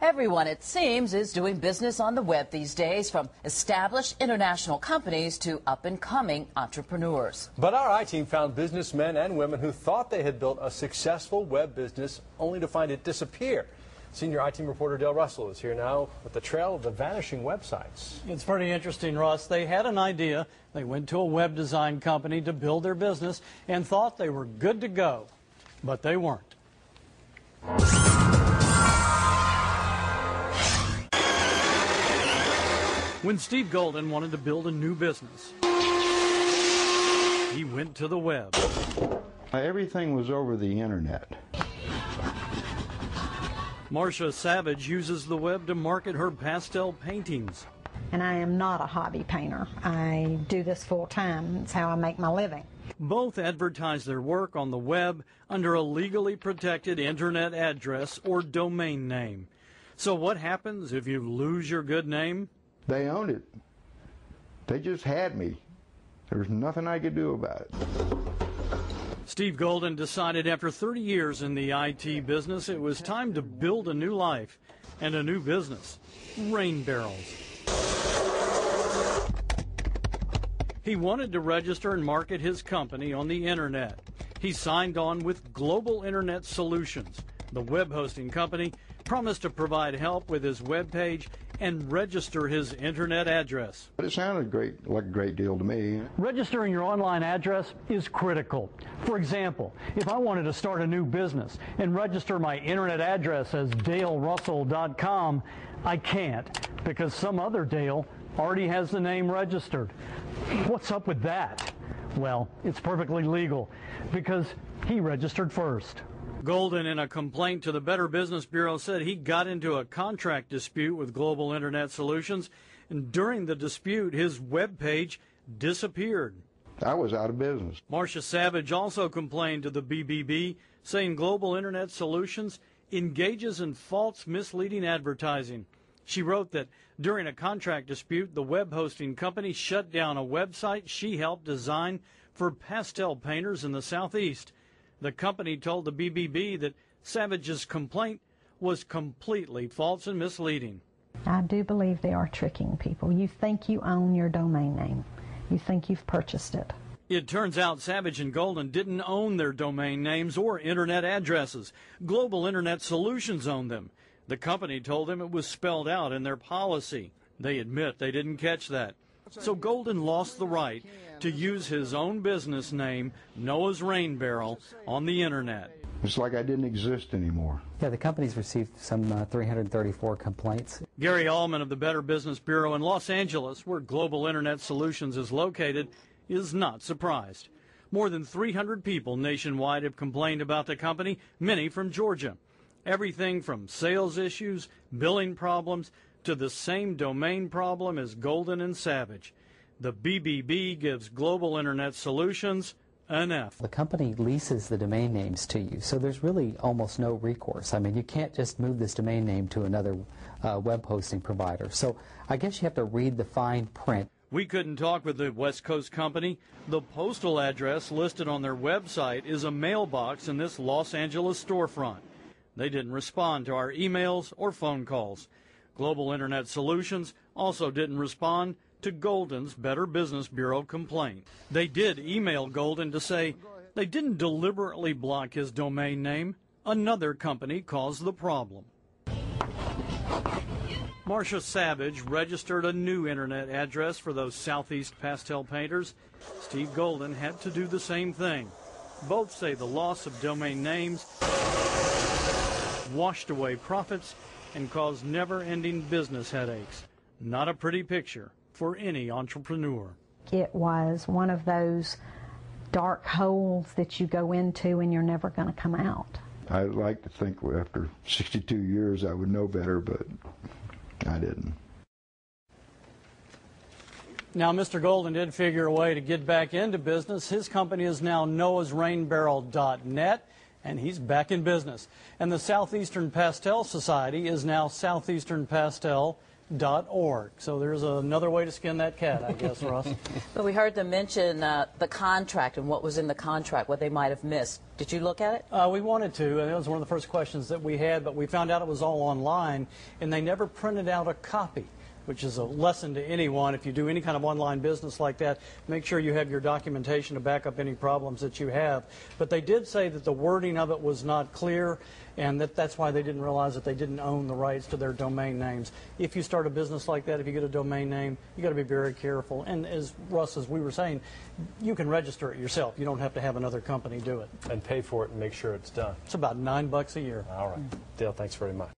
Everyone, it seems, is doing business on the web these days, from established international companies to up-and-coming entrepreneurs. But our I-Team found businessmen and women who thought they had built a successful web business only to find it disappear. Senior I-Team reporter Dale Russell is here now with the trail of the vanishing websites. It's pretty interesting, Russ. They had an idea. They went to a web design company to build their business and thought they were good to go, but they weren't. When Steve Golden wanted to build a new business, he went to the web. Everything was over the internet. Marcia Savage uses the web to market her pastel paintings. And I am not a hobby painter. I do this full time. It's how I make my living. Both advertise their work on the web under a legally protected internet address or domain name. So what happens if you lose your good name? They owned it. They just had me. There was nothing I could do about it. Steve Golden decided after 30 years in the IT business it was time to build a new life and a new business, rain barrels. He wanted to register and market his company on the internet. He signed on with Global Internet Solutions. The web hosting company promised to provide help with his web page and register his internet address. But it sounded like a great deal to me. Registering your online address is critical. For example, if I wanted to start a new business and register my internet address as dalerussell.com, I can't because some other Dale already has the name registered. What's up with that? Well, it's perfectly legal because he registered first. Golden, in a complaint to the Better Business Bureau, said he got into a contract dispute with Global Internet Solutions, and during the dispute, his web page disappeared. I was out of business. Marcia Savage also complained to the BBB, saying Global Internet Solutions engages in false, misleading advertising. She wrote that during a contract dispute, the web hosting company shut down a website she helped design for pastel painters in the Southeast. The company told the BBB that Savage's complaint was completely false and misleading. I do believe they are tricking people. You think you own your domain name. You think you've purchased it. It turns out Savage and Golden didn't own their domain names or internet addresses. Global Internet Solutions owned them. The company told them it was spelled out in their policy. They admit they didn't catch that. So Golden lost the right to use his own business name, Noah's Rain Barrel, on the internet. It's like I didn't exist anymore. Yeah, the company's received some 334 complaints. Gary Allman of the Better Business Bureau in Los Angeles, where Global Internet Solutions is located, is not surprised. More than 300 people nationwide have complained about the company, many from Georgia. Everything from sales issues, billing problems, to the same domain problem as Golden and Savage. The BBB gives Global Internet Solutions an F. The company leases the domain names to you, so there's really almost no recourse. I mean, you can't just move this domain name to another web hosting provider. So I guess you have to read the fine print. We couldn't talk with the West Coast company. The postal address listed on their website is a mailbox in this Los Angeles storefront. They didn't respond to our emails or phone calls. Global Internet Solutions also didn't respond to Golden's Better Business Bureau complaint. They did email Golden to say they didn't deliberately block his domain name. Another company caused the problem. Marcia Savage registered a new internet address for those Southeast pastel painters. Steve Golden had to do the same thing. Both say the loss of domain names washed away profits and caused never-ending business headaches. Not a pretty picture for any entrepreneur. It was one of those dark holes that you go into and you're never going to come out. I'd like to think after 62 years I would know better, but I didn't. Now, Mr. Golden did figure a way to get back into business. His company is now noahsrainbarrel.net, and he's back in business. And the Southeastern Pastel Society is now southeasternpastel.org. hijacked.org. So there's another way to skin that cat, I guess, Russ. But we heard them mention the contract and what was in the contract, what they might have missed. Did you look at it? We wanted to, and it was one of the first questions that we had, but we found out it was all online, and they never printed out a copy, which is a lesson to anyone. If you do any kind of online business like that, make sure you have your documentation to back up any problems that you have. But they did say that the wording of it was not clear, and that's why they didn't realize that they didn't own the rights to their domain names. If you start a business like that, if you get a domain name, you got to be very careful. And as Russ, as we were saying, you can register it yourself. You don't have to have another company do it. And pay for it and make sure it's done. It's about $9 a year. All right. Dale, thanks very much.